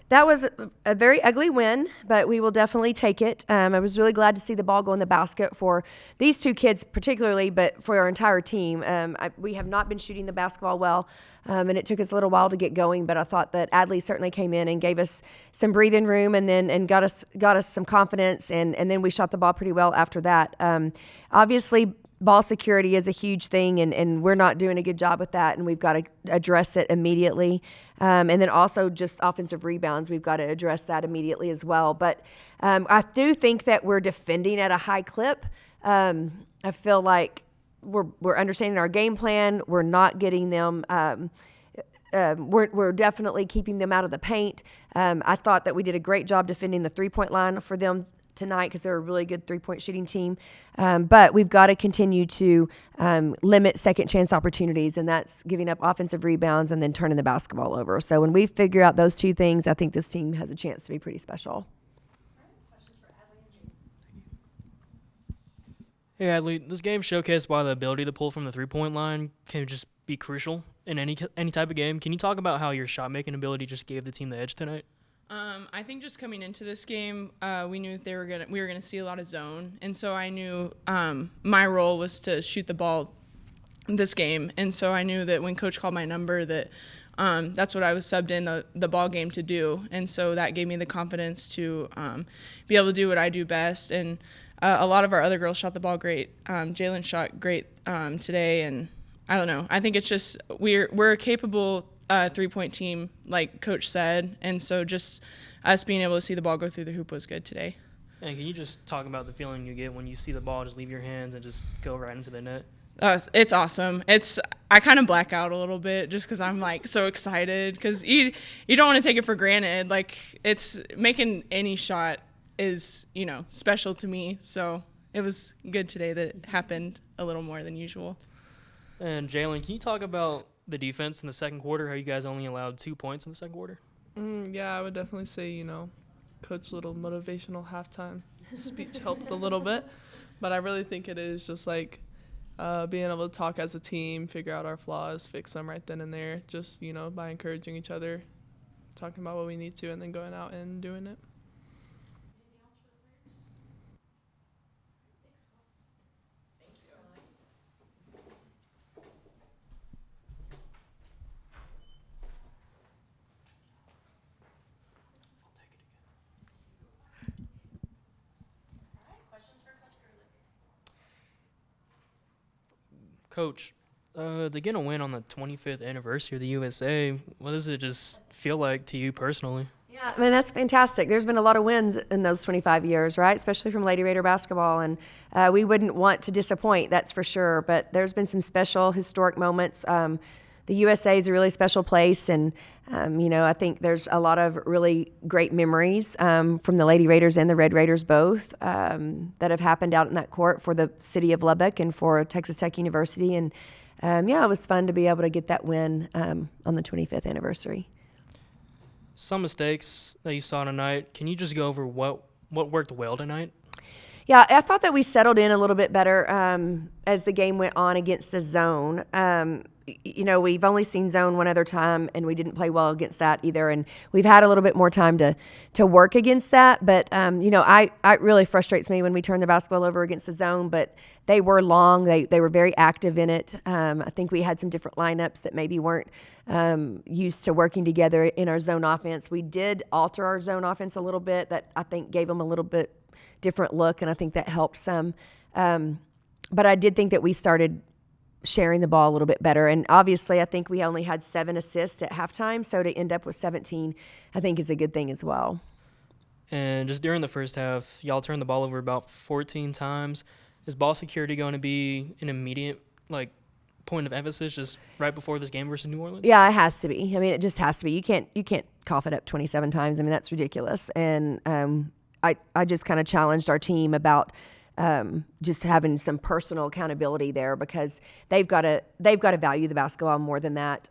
That was a very ugly win, but we will definitely take it. I was really glad to see the ball go in the basket for these two kids particularly, but for our entire team. We have not been shooting the basketball well, and it took us a little while to get going, but I thought that Adley certainly came in and gave us some breathing room and got us some confidence, and then we shot the ball pretty well after that. Obviously, ball security is a huge thing, and we're not doing a good job with that, and we've got to address it immediately. And then also just offensive rebounds, we've got to address that immediately as well. But I do think that we're defending at a high clip. I feel like we're understanding our game plan. We're not getting them. We're definitely keeping them out of the paint. I thought that we did a great job defending the three-point line for them tonight because they're a really good three-point shooting team. But we've got to continue to limit second chance opportunities, and that's giving up offensive rebounds and then turning the basketball over. So when we figure out those two things, I think this team has a chance to be pretty special. Hey, Adley, this game showcased why the ability to pull from the three-point line can just be crucial in any type of game. Can you talk about how your shot-making ability just gave the team the edge tonight? I think just coming into this game, we knew that we were gonna see a lot of zone, and so I knew my role was to shoot the ball this game, and so I knew that when Coach called my number that that's what I was subbed in the ball game to do, and so that gave me the confidence to be able to do what I do best. And a lot of our other girls shot the ball great. Jalen shot great today, and I don't know. I think it's just we're a capable three-point team, like Coach said, and so just us being able to see the ball go through the hoop was good today. And can you just talk about the feeling you get when you see the ball just leave your hands and just go right into the net? It's awesome. I kind of black out a little bit just because I'm like so excited because you don't want to take it for granted. Like it's making any shot is special to me. So it was good today that it happened a little more than usual. And Jalen, can you talk about the defense in the second quarter, how you guys only allowed 2 points in the second quarter? Yeah, I would definitely say, Coach's little motivational halftime speech helped a little bit. But I really think it is just like being able to talk as a team, figure out our flaws, fix them right then and there, just, by encouraging each other, talking about what we need to, and then going out and doing it. Coach, to get a win on the 25th anniversary of the USA, what does it just feel like to you personally? Yeah, I mean, that's fantastic. There's been a lot of wins in those 25 years, right? Especially from Lady Raider basketball, and we wouldn't want to disappoint, that's for sure. But there's been some special, historic moments. The USA is a really special place, and, I think there's a lot of really great memories from the Lady Raiders and the Red Raiders both that have happened out in that court for the city of Lubbock and for Texas Tech University. And, it was fun to be able to get that win on the 25th anniversary. Some mistakes that you saw tonight. Can you just go over what worked well tonight? Yeah, I thought that we settled in a little bit better as the game went on against the zone. We've only seen zone one other time, and we didn't play well against that either. And we've had a little bit more time to work against that. But, it really frustrates me when we turn the basketball over against the zone. But they were long. They were very active in it. I think we had some different lineups that maybe weren't used to working together in our zone offense. We did alter our zone offense a little bit. That I think gave them a little bit different look, and I think that helped some. But I did think that we started sharing the ball a little bit better. And obviously, I think we only had 7 assists at halftime, so to end up with 17, I think is a good thing as well. And just during the first half, y'all turned the ball over about 14 times. Is ball security going to be an immediate, point of emphasis just right before this game versus New Orleans? Yeah, it has to be. I mean, it just has to be. You can't cough it up 27 times. I mean, that's ridiculous. And I just kind of challenged our team about just having some personal accountability there because they've got to value the basketball more than that.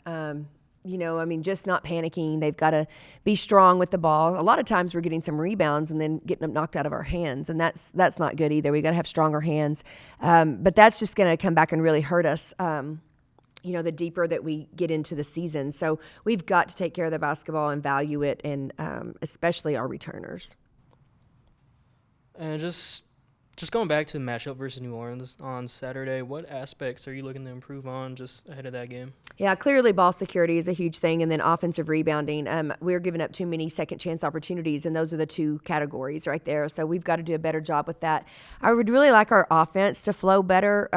Just not panicking. They've got to be strong with the ball. A lot of times we're getting some rebounds and then getting them knocked out of our hands, and that's not good either. We got to have stronger hands. But that's just going to come back and really hurt us the deeper that we get into the season. So we've got to take care of the basketball and value it, and especially our returners. And just going back to the matchup versus New Orleans on Saturday, what aspects are you looking to improve on just ahead of that game? Yeah, clearly ball security is a huge thing, and then offensive rebounding. We're giving up too many second chance opportunities, and those are the two categories right there. So we've got to do a better job with that. I would really like our offense to flow better.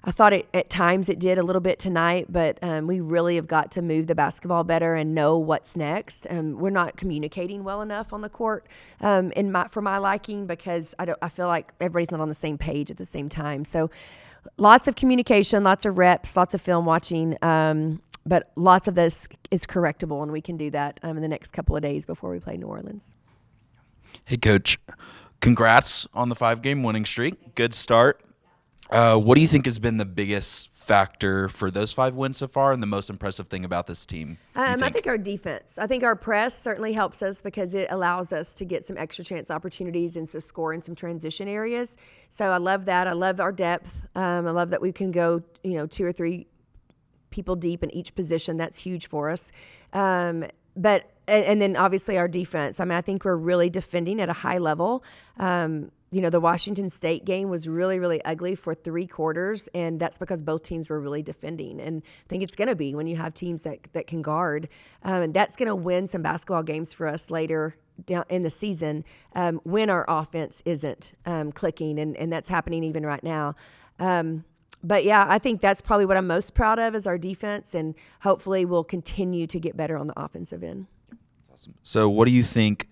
I thought at times it did a little bit tonight, but we really have got to move the basketball better and know what's next. We're not communicating well enough on the court for my liking, because I feel like everybody's not on the same page at the same time. So lots of communication, lots of reps, lots of film watching, but lots of this is correctable, and we can do that in the next couple of days before we play New Orleans. Hey, Coach, congrats on the 5-game winning streak. Good start. What do you think has been the biggest factor for those 5 wins so far, and the most impressive thing about this team? I think our defense. I think our press certainly helps us, because it allows us to get some extra chance opportunities and to score in some transition areas. So I love that. I love our depth. I love that we can go, 2 or 3 people deep in each position. That's huge for us. But then obviously our defense. I think we're really defending at a high level. The Washington State game was really, really ugly for 3 quarters, and that's because both teams were really defending. And I think it's going to be when you have teams that can guard. And that's going to win some basketball games for us later down in the season when our offense isn't clicking, and that's happening even right now. But, yeah, I think that's probably what I'm most proud of is our defense, and hopefully we'll continue to get better on the offensive end. That's awesome. So what do you think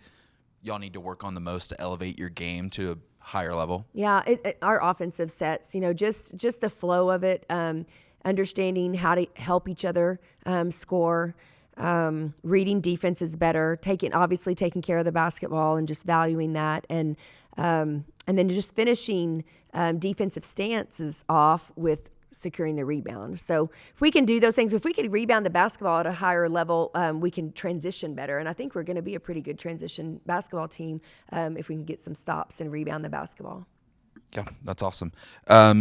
y'all need to work on the most to elevate your game to a higher level? Yeah, our offensive sets, just the flow of it, understanding how to help each other score, reading defenses better, taking care of the basketball and just valuing that, and then just finishing defensive stances off with securing the rebound. So if we can do those things, if we can rebound the basketball at a higher level, we can transition better. And I think we're going to be a pretty good transition basketball team if we can get some stops and rebound the basketball. Yeah, that's awesome.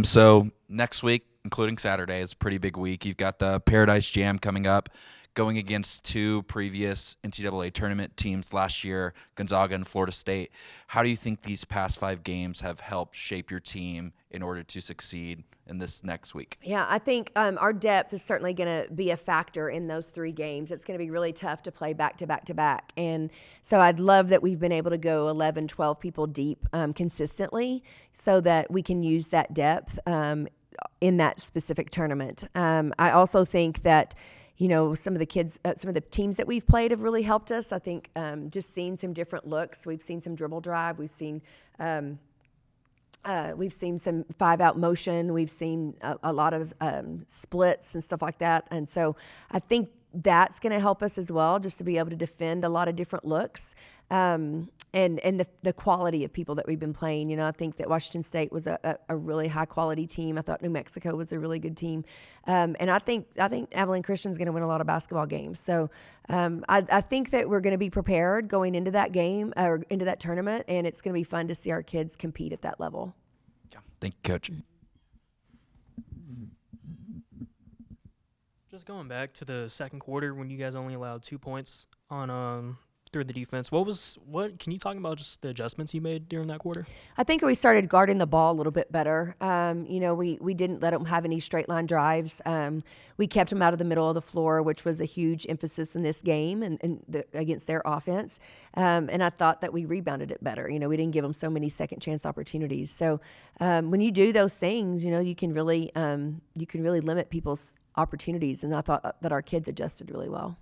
So next week, including Saturday, is a pretty big week. You've got the Paradise Jam coming up, going against 2 previous NCAA tournament teams last year, Gonzaga and Florida State. How do you think these past 5 games have helped shape your team in order to succeed in this next week? Yeah, I think our depth is certainly going to be a factor in those 3 games. It's going to be really tough to play back to back to back. And so I'd love that we've been able to go 11, 12 people deep consistently so that we can use that depth in that specific tournament. I also think that some of the teams that we've played have really helped us. I think just seeing some different looks. We've seen some dribble drive. We've seen some 5-out motion. We've seen a lot of splits and stuff like that. And so I think that's going to help us as well, just to be able to defend a lot of different looks. And the quality of people that we've been playing. I think that Washington State was a really high quality team. I thought New Mexico was a really good team. And I think Abilene Christian's going to win a lot of basketball games. So I think that we're going to be prepared going into that game or into that tournament, and it's going to be fun to see our kids compete at that level. Yeah. Thank you, Coach. Just going back to the second quarter when you guys only allowed 2 points on through the defense. What can you talk about just the adjustments you made during that quarter? I think we started guarding the ball a little bit better. We didn't let them have any straight line drives. We kept them out of the middle of the floor, which was a huge emphasis in this game and against their offense. And I thought that we rebounded it better. We didn't give them so many second chance opportunities. So when you do those things, you can really limit people's opportunities. And I thought that our kids adjusted really well.